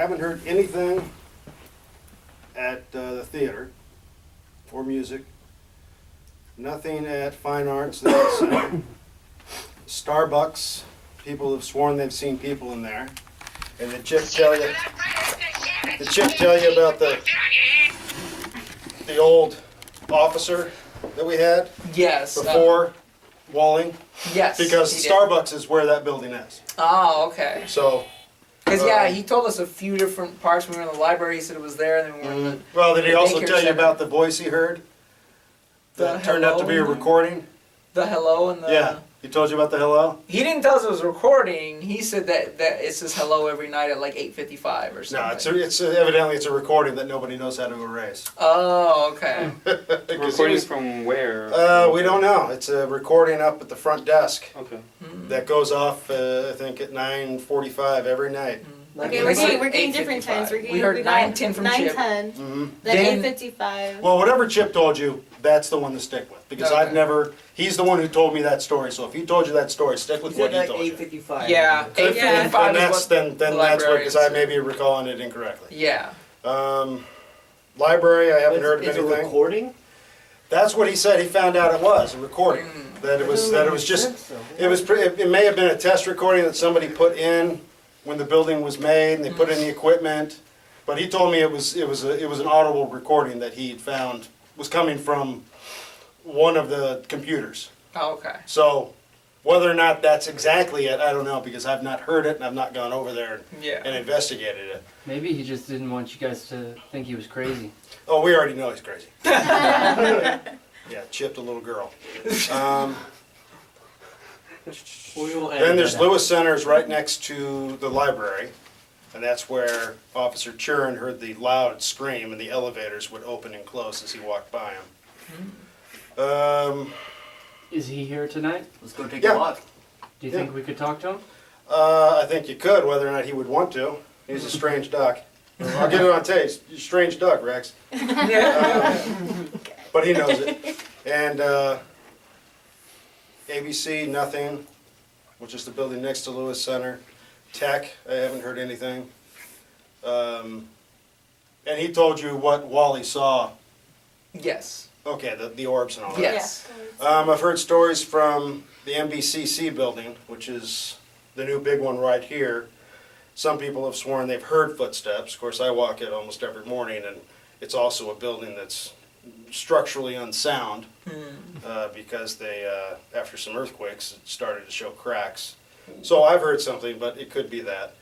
Haven't heard anything at the theater or music. Nothing at Fine Arts. Starbucks, people have sworn they've seen people in there. And the chick tell you about the old officer that we had Yes. before Walling. Yes. Because he did. Starbucks is where that building is. Oh, okay. So. Because he told us a few different parts. When we were in the library, he said it was there, and then we were in the. Well, did he the also daycare tell you center. about the voice he heard? That turned out to be a recording? The hello and the. Yeah. He told you about the hello? He didn't tell us it was recording. He said that it says hello every night at like 8:55 or something. No, it's evidently it's a recording that nobody knows how to erase. Oh, okay. Recording from where? We don't know. It's a recording up at the front desk Okay. that goes off, I think, at 9:45 every night. Okay, They said we're getting different 8:55. times. We heard 9:10 from Chip. 9:10, Mm-hmm. then Then- 8:55. Well, whatever Chip told you, that's the one to stick with. Because Okay. he's the one who told me that story. So if he told you that story, stick with what he told you. 8:55. Yeah, And 8:55 is that's what then the that's what, librarian because I said. may be recalling it incorrectly. Yeah. Library, I haven't heard of It's a anything. recording? That's what he said. He found out it was a recording. That it was just. It may have been a test recording that somebody put in when the building was made, and they put in the equipment. But he told me it was an audible recording that he had found was coming from one of the computers. Oh, okay. So whether or not that's exactly it, I don't know, because I've not heard it and I've not gone over there Yeah. and investigated it. Maybe he just didn't want you guys to think he was crazy. Oh, we already know he's crazy. Yeah, chipped a little girl. We will Then edit there's that out. Lewis Center's right next to the library, and that's where Officer Churin heard the loud scream, and the elevators would open and close as he walked by him. Is he here tonight? Let's go take Yeah. a walk. Do you think we could talk to him? I think you could, whether or not he would want to. He's a strange duck. I'll get it on tape. You're a strange duck, Rex. But he knows it. And ABC, nothing, which is the building next to Lewis Center. Tech, I haven't heard anything. And he told you what Wally saw. Yes. Okay, the orbs and all that. Yes. I've heard stories from the MBCC building, which is the new big one right here. Some people have sworn they've heard footsteps. Of course, I walk it almost every morning, and it's also a building that's structurally unsound because they, after some earthquakes, it started to show cracks. So I've heard something, but it could be that.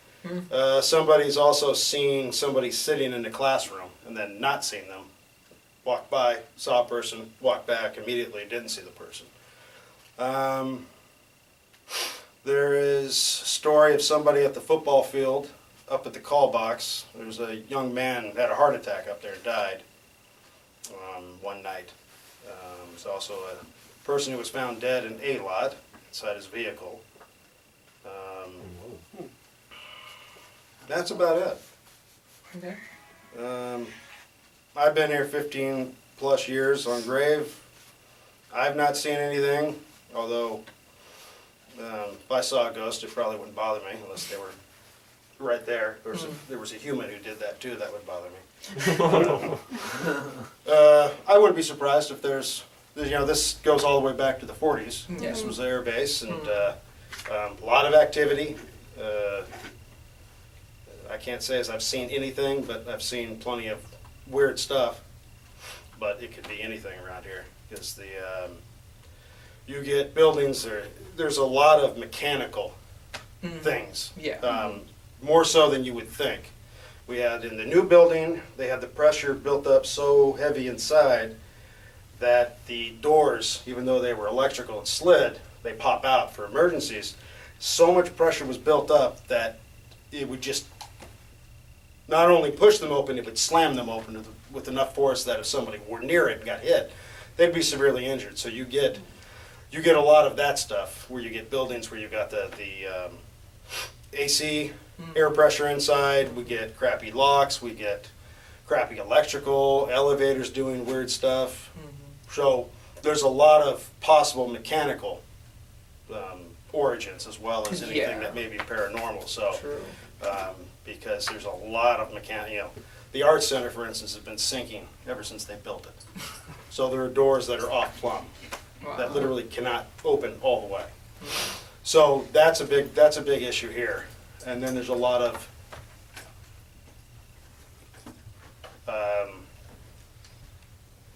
Somebody's also seen somebody sitting in the classroom and then not seen them. Walked by, saw a person, walked back, immediately didn't see the person. There is a story of somebody at the football field, up at the call box. There was a young man who had a heart attack up there and died one night. There's also a person who was found dead in a lot inside his vehicle. That's about it. Okay. I've been here 15 plus years on Grave. I've not seen anything, although if I saw a ghost, it probably wouldn't bother me unless they were right there. There was a human who did that too, that would bother me. I wouldn't be surprised if there's, this goes all the way back to the 40s. This was the air base, and a lot of activity. I can't say as I've seen anything, but I've seen plenty of weird stuff. But it could be anything around here, because you get buildings, there's a lot of mechanical things. Yeah. More so than you would think. We had in the new building, they had the pressure built up so heavy inside that the doors, even though they were electrical and slid, they pop out for emergencies. So much pressure was built up that it would just not only push them open, it would slam them open with enough force that if somebody were near it and got hit, they'd be severely injured. So you get a lot of that stuff, where you get buildings where you've got the AC, air pressure inside, we get crappy locks, we get crappy electrical, elevators doing weird stuff. So there's a lot of possible mechanical origins as well as anything that may be paranormal. So, True. because there's a lot of the Art Center, for instance, has been sinking ever since they built it. So there are doors that are off plumb that literally cannot open all the way. So that's a big issue here. And then there's a lot of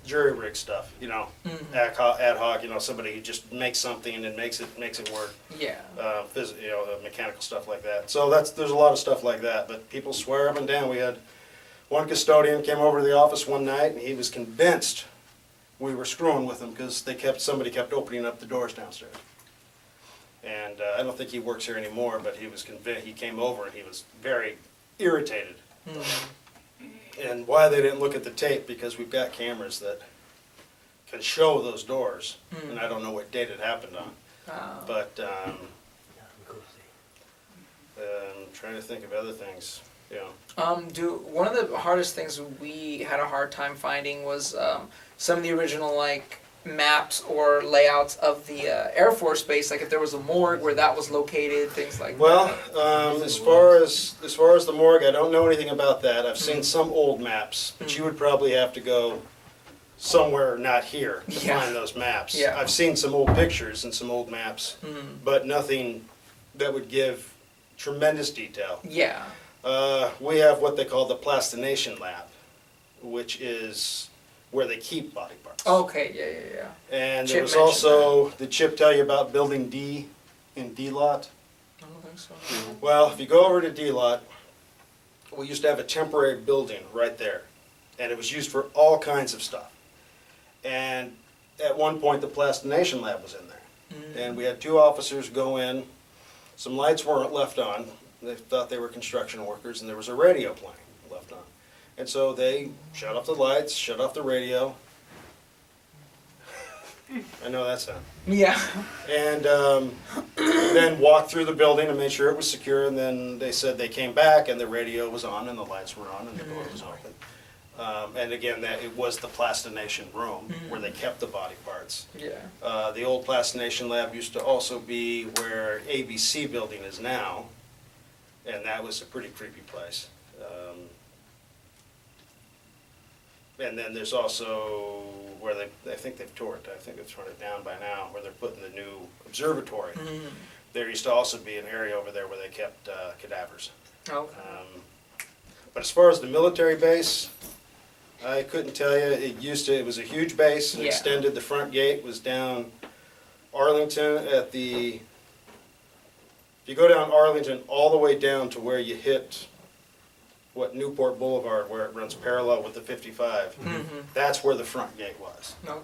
jury rig stuff, ad hoc, somebody who just makes something and makes it work. Yeah. Mechanical stuff like that. So there's a lot of stuff like that, but people swear up and down. We had one custodian came over to the office one night and he was convinced we were screwing with him because somebody kept opening up the doors downstairs. And I don't think he works here anymore, but he was convinced. He came over and he was very irritated. And why they didn't look at the tape, because we've got cameras that can show those doors, and I don't know what date it happened on. But I'm trying to think of other things. One of the hardest things we had a hard time finding was some of the original maps or layouts of the Air Force Base, like if there was a morgue where that was located, things like that. As far as the morgue, I don't know anything about that. I've seen some old maps, but you would probably have to go somewhere not here to find those maps. Yeah. I've seen some old pictures and some old maps, but nothing that would give tremendous detail. Yeah. We have what they call the plastination lab, which is where they keep body parts. Okay, yeah. And Chip there was mentioned also, did Chip tell you about building D in D-Lot? I don't think so. Well, if you go over to D-Lot, we used to have a temporary building right there, and it was used for all kinds of stuff. And at one point, the plastination lab was in there. And we had 2 officers go in, some lights weren't left on, they thought they were construction workers, and there was a radio playing left on. And so they shut off the lights, shut off the radio. I know that sound. Yeah. And then walked through the building and made sure it was secure. And then they said they came back and the radio was on and the lights were on and the door was open. And again, that it was the plastination room where they kept the body parts. Yeah. The old plastination lab used to also be where ABC building is now, and that was a pretty creepy place. And then there's also where I think they've tore it. I think they've torn it down by now, where they're putting the new observatory. There used to also be an area over there where they kept cadavers. Okay. But as far as the military base, I couldn't tell you. It was a huge base. It extended. The front gate was down Arlington if you go down Arlington all the way down to where you hit Newport Boulevard, where it runs parallel with the 55, that's where the front gate was. No.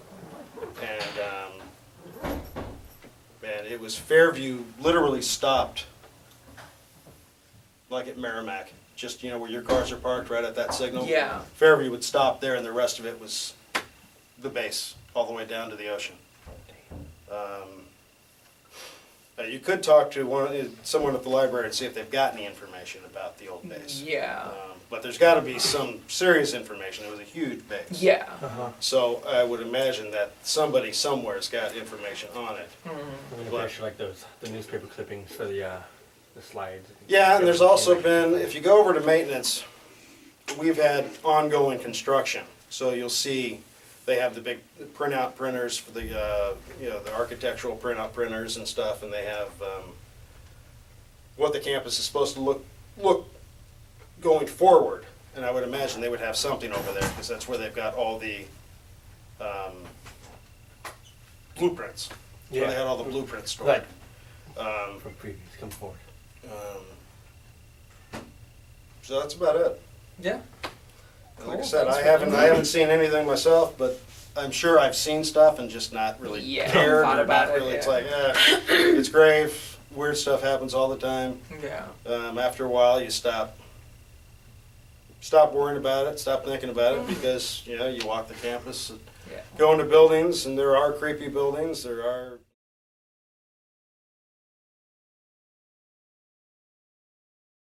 And it was Fairview literally stopped like at Merrimack, just where your cars are parked right at that signal. Yeah. Fairview would stop there, and the rest of it was the base all the way down to the ocean. You could talk to someone at the library and see if they've got any information about the old base. Yeah. But there's got to be some serious information. It was a huge base. Yeah. So I would imagine that somebody somewhere's got information on it. Actually, like the newspaper clippings for the slides. Yeah, and there's also been, if you go over to maintenance, we've had ongoing construction. So you'll see they have the big printout printers for the the architectural printout printers and stuff, and they have what the campus is supposed to look going forward. And I would imagine they would have something over there because that's where they've got all the blueprints. Yeah, they had all the blueprints stored. Right. From previous, come forward. So that's about it. Yeah. Like I said, I haven't seen anything myself, but I'm sure I've seen stuff and just not really cared or not really. It's like, it's grave. Weird stuff happens all the time. Yeah. After a while, you stop worrying about it, stop thinking about it, because you walk the campus, and go into buildings, and there are creepy buildings. There are